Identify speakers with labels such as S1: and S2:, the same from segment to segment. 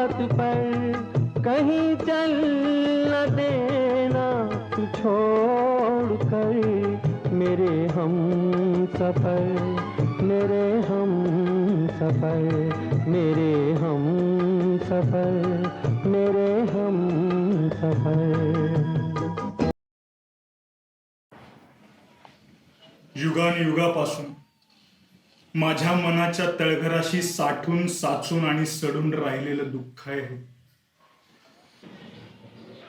S1: बात पर कहीं चल न देना तू छोड़ कर, मेरे हम सफर, मेरे हम सफर, मेरे हम सफर, मेरे हम सफर।
S2: युगानुयुगापासून माझ्या मनाच्या तळघराशी साठून साचून आणि सडून राहिलेलं दुःख आहे हे.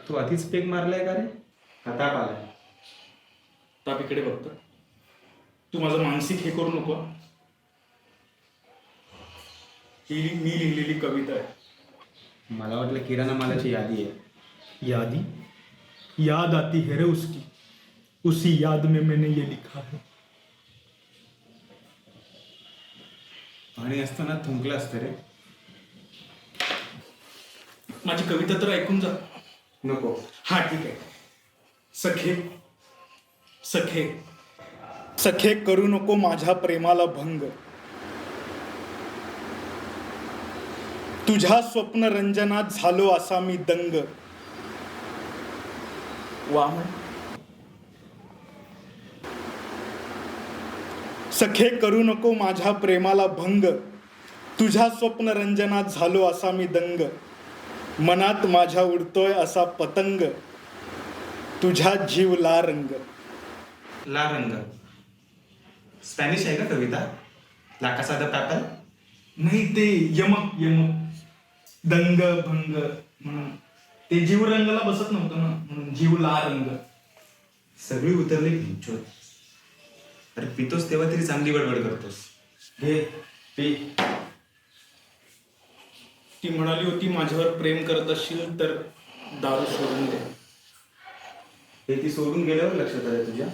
S3: तू आधीच पेग मारलाय का रे? आता आलाय.
S2: ताप इकडे बघतो. तू माझं मानसिक हे करू नको. ही मी लिहिलेली कविता आहे.
S3: मला वाटलं किराणा मालाची यादी आहे.
S2: यादी याद आती है रे उसकी, उसी याद में मैंने ये लिखा है.
S3: पाणी असताना थुंकलं असतं रे.
S2: माझी कविता तर ऐकून जा.
S3: नको.
S2: हा ठीक आहे. सखे सखे सखे करू नको माझ्या प्रेमाला भंग, तुझ्या स्वप्न रंजनात झालो असा मी दंग. वा म्हण. सखे करू नको माझ्या प्रेमाला भंग, तुझ्या स्वप्न रंजनात झालो असा मी दंग. मनात माझ्या उडतोय असा पतंग, तुझ्या जीव ला रंग.
S3: ला रंग स्पॅनिश आहे का कविता? ला कसा द पॅपल?
S2: नाही, ते यमक यमक दंग भंग म्हणून ते जीव रंगाला बसत नव्हतं ना, म्हणून जीव ला रंग.
S3: सगळी उतरली भिंचोत. अरे पितोस तेव्हा तरी चांगली बडबड करतोस. घे पी.
S2: ती म्हणाली होती माझ्यावर प्रेम करत असशील तर दारू सोडून दे.
S3: हे ती सोडून गेल्यावर लक्षात आलं तुझ्या?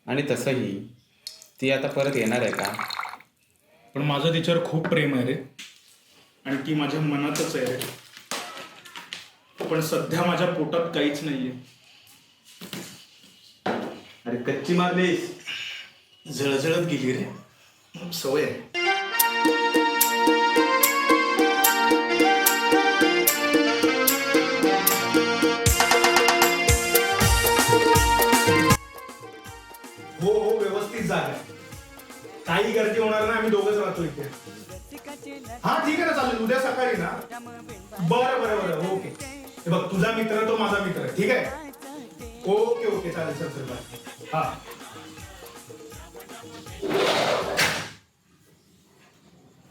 S3: आणि तसंही ती आता परत येणार आहे का?
S2: पण माझं तिच्यावर खूप प्रेम आहे रे, आणि ती माझ्या मनातच आहे रे. पण सध्या माझ्या पोटात काहीच नाहीये.
S3: अरे कच्ची मारलीस.
S2: जळजळत गेली रे, सवय आहे. हो हो, व्यवस्थित जागा आहे. काही गर्दी होणार नाही. आम्ही दोघंच राहतो इथे. हा ठीक आहे ना, चालेल. उद्या सकाळी ना. बरं बरं बरं, ओके. हे बघ, तुझा मित्र तो माझा मित्र आहे, ठीक आहे? ओके ओके, चालेल. Sir sir bye. हा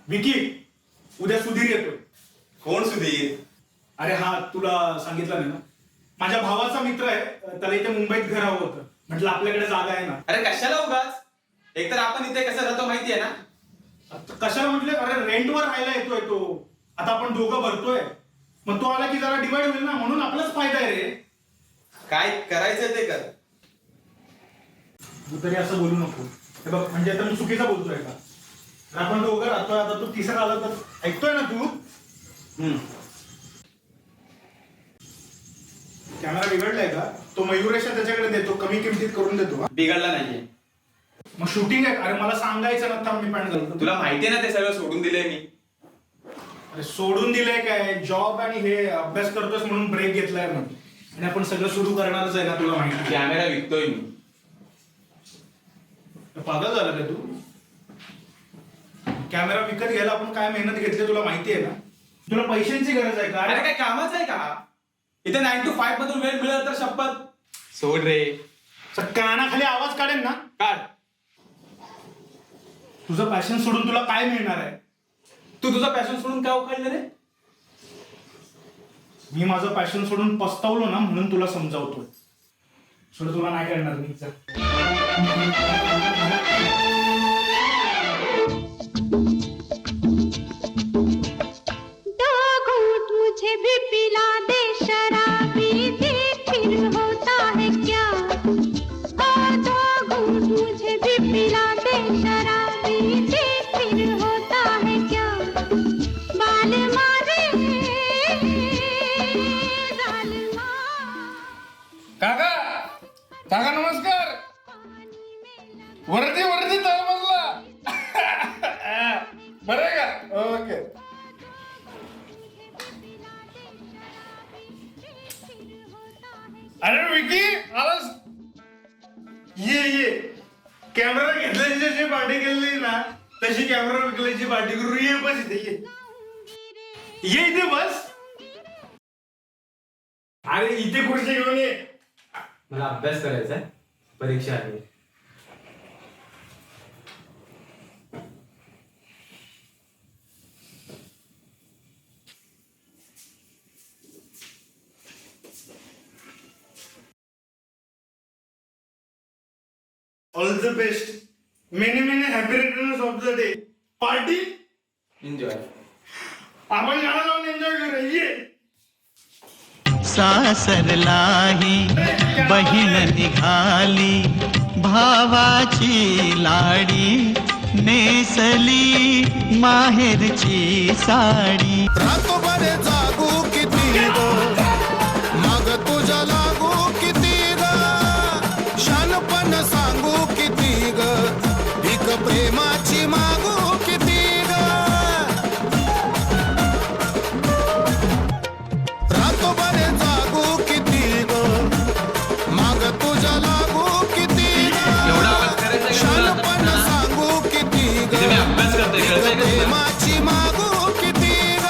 S2: विकी, उद्या सुधीर येतोय.
S3: कोण सुधीर?
S2: अरे हा, तुला सांगितलं नाही ना, माझ्या भावाचा मित्र आहे. त्याला इथे मुंबईत घर हवं होतं. म्हटलं आपल्याकडे जागा आहे ना.
S3: अरे कशाला उगाच? एकतर आपण इथे कसं राहतो माहिती आहे ना.
S2: कशाला म्हटलं? अरे रेंटवर राहायला येतोय तो. आता आपण दोघं भरतोय, मग तो आला की जरा डिवाइड होईल ना, म्हणून आपलाच फायदा आहे रे.
S3: काय करायचंय ते कर.
S2: तू तरी असं बोलू नको. हे बघ, म्हणजे आता मी चुकीचा बोलतोय का? आपण दोघं राहतोय. आता तू तिसरा आला तर ऐकतोय ना तू? कॅमेरा बिघडलाय का? तो मयुरेश त्याच्याकडे देतो, कमी किमतीत करून देतो.
S3: बिघडला नाहीये.
S2: मग शूटिंग आहे. अरे मला सांगायचं ना, थांब मी पॅन्ट घालतो.
S3: तुला माहितीये ना ते सगळं सोडून दिलंय मी.
S2: अरे सोडून दिलंय काय? जॉब आणि हे अभ्यास करतोस म्हणून ब्रेक घेतलाय मग. आणि आपण सगळं सुरू करणारच आहे ना, तुला माहिती.
S3: कॅमेरा विकतोय मी.
S2: पागल झाला का तू? कॅमेरा विकत घ्यायला आपण काय मेहनत घेतली तुला माहिती आहे ना. तुला पैशांची गरज आहे का?
S3: अरे काय कामाचं आहे का? इथे 9 to 5 मधून वेळ मिळाला तर शपथ सोड रे.
S2: कानाखाली आवाज काढेल ना.
S3: काढ.
S2: तुझं पॅशन सोडून तुला काय मिळणार आहे?
S3: तू तुझा पॅशन सोडून काय उखाडलं रे?
S2: मी माझं पॅशन सोडून पस्तावलो ना, म्हणून तुला समजावतोय. सोड, तुला नाही करणार मी.
S4: मुझे भी पिला दे शराबी, देख फिर होता है क्या। दो घूंट मुझे भी पिला दे शराबी, देख फिर होता है क्या। बाल मारे जालिमा।
S5: काका काका नमस्कार. वर्दी वर्दी
S2: अरे विकी आवाज ये कॅमेरा घेतल्याची जी पार्टी केलेली ना तशी कॅमेरा विकल्याची पार्टी करू ये बस इथे ये इथे बस. अरे इथे खुर्ची घेऊन ये.
S3: मला अभ्यास करायचा आहे, परीक्षा आहे.
S2: All the best. Many happy returns of the day. Party
S3: enjoy.
S2: आपण गाणं लावून एन्जॉय करू. ये
S5: सासरलाही बहीण निघाली, भावाची लाडी नेसली माहेरची साडी.
S6: रातोभर जागू किती ग, मग तुझ्या लागू किती ग, शानपण सांगू किती ग, भीक प्रेमाची मागू किती ग. रातोभर जागू किती ग, मग तुझ्या लागू किती ग, शानपण सांगू किती ग, भीक प्रेमाची मागू किती ग.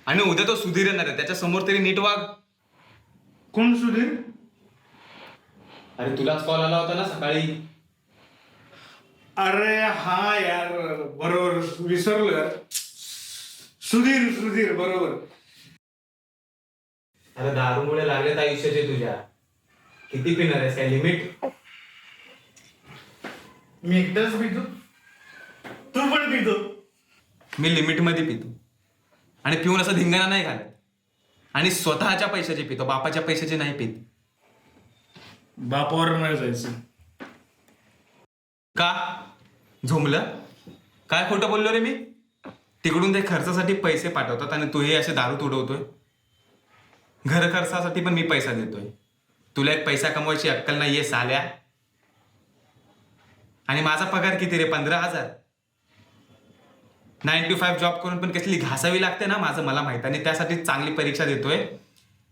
S3: आणि उद्या तो सुधीर येणार आहे, त्याच्या समोर तरी नीट वाग.
S2: कोण सुधीर?
S3: अरे तुलाच कॉल आला होता ना सकाळी.
S2: अरे हा यार बरोबर विसरलो यार. सुधीर बरोबर.
S3: अरे दारूमुळे लागलेत आयुष्याचे तुझ्या. किती पिणार आहेस, काय लिमिट?
S2: मी एकदाच पितो, तू पण पितो.
S3: मी लिमिट मध्ये पितो आणि पिऊन असं धिंगाणा नाही घालत. आणि स्वतःच्या पैशाचे पितो, बापाच्या पैशाचे नाही पित.
S2: बापावर नाही जायचं.
S3: का झोमलं? काय खोटं बोललो रे मी? तिकडून ते खर्चासाठी पैसे पाठवतात आणि तू हे असे दारू तुडवतोय. घर खर्चासाठी पण मी पैसा देतोय. तुला एक पैसा कमवायची अक्कल नाहीये साल्या. आणि माझा पगार किती रे? 15,000. 9 to 5 जॉब करून पण कसली घासावी लागते ना माझं मला माहित. आणि त्यासाठी चांगली परीक्षा देतोय,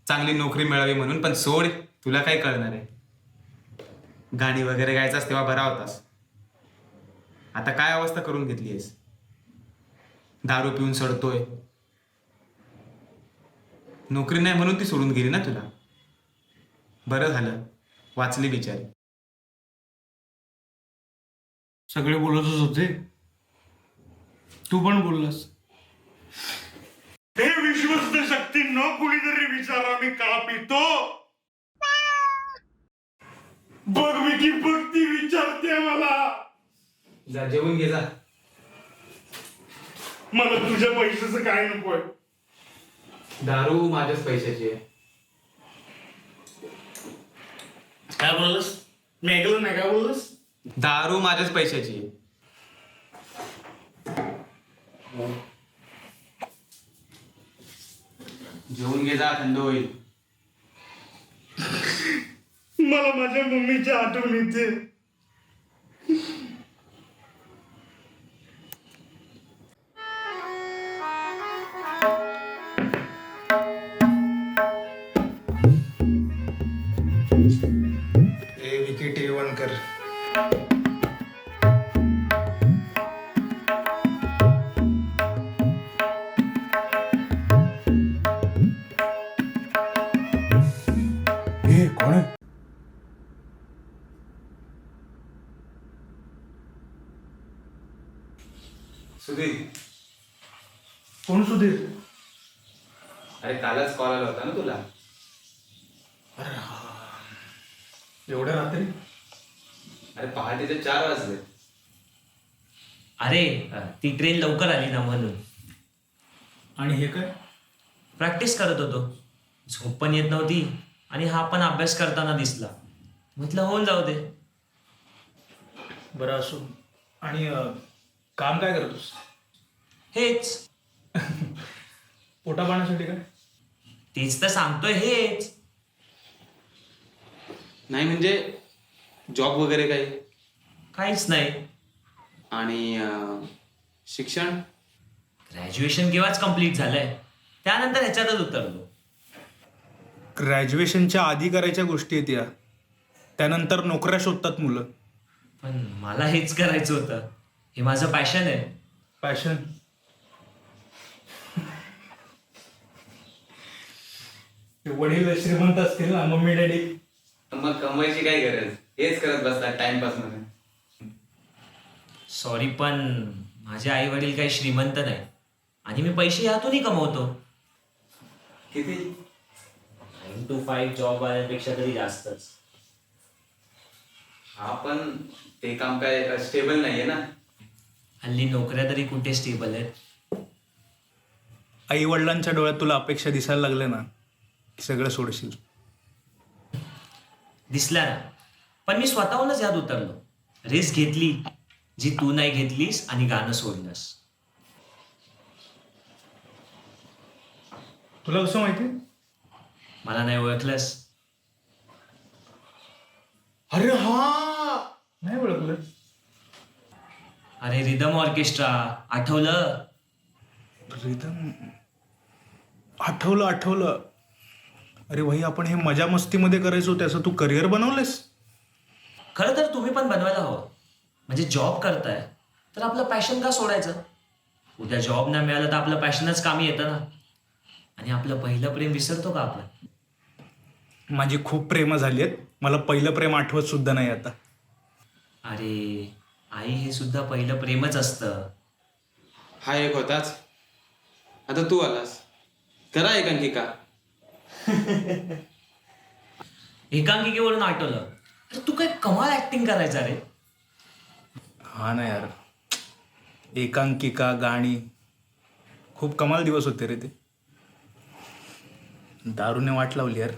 S3: चांगली नोकरी मिळावी म्हणून. पण सोड, तुला काय कळणार आहे? गाणी वगैरे गायचास तेव्हा बरा होतास. आता काय अवस्था करून घेतलीयस? दारू पिऊन सडतोय. नोकरी नाही म्हणून ती सोडून गेली ना तुला. बरं झालं, वाचली बिचारी.
S2: सगळे बोलतच होते, तू पण बोललास. हे विश्वस्त शक्ती न कुणीतरी विचारा मी का पितो. बघ विकी, बघ ती विचारते मला.
S3: जा जेवून घे जा.
S2: मला तुझ्या पैशाचं काय नकोय.
S3: दारू माझ्याच पैशाची आहे.
S2: काय बोललास? मी ऐकलं नाही. काय बोललास?
S3: दारू माझ्याच पैशाची आहे. जेवून घे जा, थंड होईल.
S2: मला माझ्या मम्मीची आठवण येते. विकी टीव्ही बंद कर. हे कोण आहे?
S3: सुधीर.
S2: कोण सुधीर?
S3: अरे कालच कॉल आला होता ना तुला.
S2: एवढ्या रात्री?
S3: अरे पहाटेचे 4 वाजले.
S7: अरे ती ट्रेन लवकर आली ना म्हणून.
S2: आणि हे काय?
S7: प्रॅक्टिस करत होतो. झोप पण येत नव्हती आणि हा पण अभ्यास करताना दिसला. म्हटलं होऊन जाऊ दे.
S2: बरं असो. आणि काम काय करतोस?
S7: हेच.
S2: पोटा पाण्यासाठी काय?
S7: तीच तर सांगतोय, हेच.
S3: नाही म्हणजे जॉब वगैरे काही?
S7: काहीच नाही.
S3: आणि शिक्षण?
S7: ग्रॅज्युएशन केव्हाच कम्प्लीट झालंय. त्यानंतर ह्याच्यातच उतरलो.
S2: ग्रॅज्युएशनच्या आधी करायच्या गोष्टी आहेत या. त्यानंतर नोकऱ्या शोधतात मुलं.
S7: पण मला हेच करायचं होतं. हे माझं पॅशन आहे.
S2: पॅशन. वडील श्रीमंत असतील ना, मम्मी डॅडी.
S3: मग कमवायची काय गरज, हेच करत बसतात टाइमपास मध्ये.
S7: सॉरी, पण माझे आई वडील काही श्रीमंत नाही आणि मी पैसे यातूनही कमवतो.
S3: किती?
S7: 9 to 5 जॉब वाल्यापेक्षा तरी जास्तच.
S3: हा, पण ते काम काय स्टेबल नाहीये ना.
S7: हल्ली नोकऱ्या तरी कुठे स्टेबल आहेत.
S2: आई वडिलांच्या डोळ्यात तुला अपेक्षा दिसायला लागल्या ना, की सगळं सोडशील.
S7: दिसल्या ना, पण मी स्वतःहूनच यात उतरलो. रिस्क घेतली जी तू नाही घेतलीस आणि गाणं सोडलंस.
S2: तुला कसं माहिती?
S7: मला नाही ओळखलंस.
S2: अरे हा, नाही ओळखलं.
S7: अरे रिदम ऑर्केस्ट्रा, आठवलं?
S2: रिदम, आठवलं. अरे भाई, आपण हे मजा मस्तीमध्ये करायचो, त्याचं तू करिअर बनवलंस.
S7: खरं तर तुम्ही पण बनवायला हवं. म्हणजे जॉब करताय तर आपलं पॅशन का सोडायचं? उद्या जॉब नाही मिळाला तर आपलं पॅशनच कामी येतं ना. आणि आपलं पहिलं प्रेम विसरतो का आपलं?
S2: माझी खूप प्रेमं झाली आहेत, मला पहिलं प्रेम आठवत सुद्धा नाही आता.
S7: अरे आई, हे सुद्धा पहिलं प्रेमच असतं.
S3: हा एक होताच, आता तू आलास. करा एकांकिका.
S7: एकांकिकेवरून आठवलं, अरे तू काय कमाल ऍक्टिंग करायचा रे.
S2: हा ना यार, एकांकिका, गाणी, खूप कमाल दिवस होते रे ते. दारूने वाट लावली यार.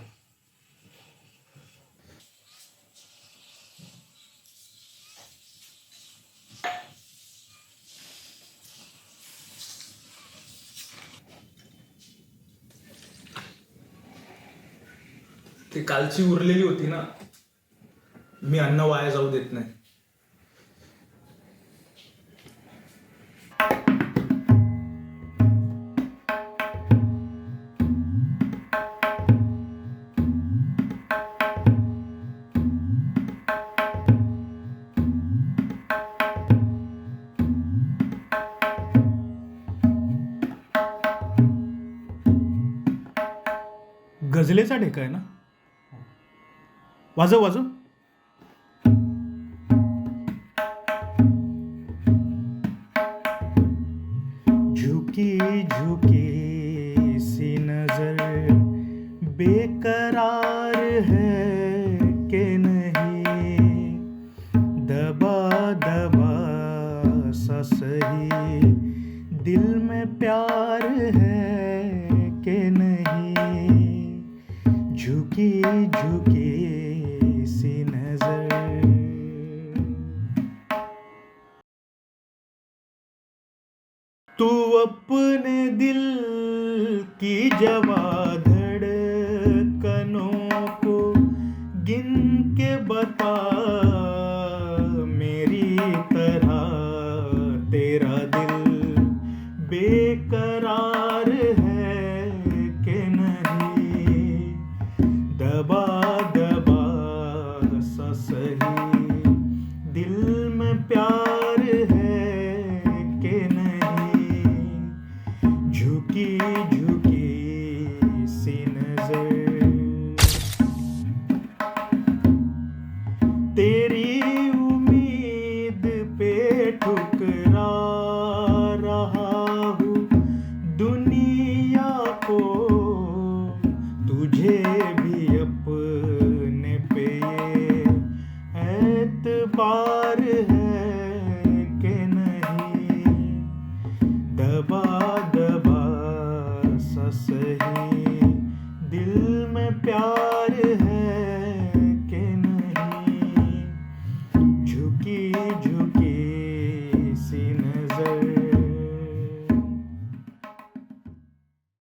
S2: ती कालची उरलेली होती ना, मी अन्न वाया जाऊ देत नाही. गझलेचा ढेका आहे ना, वाजव. झुकी झुकी सी नजर बेकरार है कि नहीं, दबा दबा सा सही दिल में प्यार है कि नहीं, झुकी झुकी सी नजर. तू अपने दिल की जवा धड़कनों को गिन के बता, मेरी तरह तेरा दिल बेकरार है कि नहीं, दबा दबा सा सही दिल में प्यार है कि नहीं, झुकी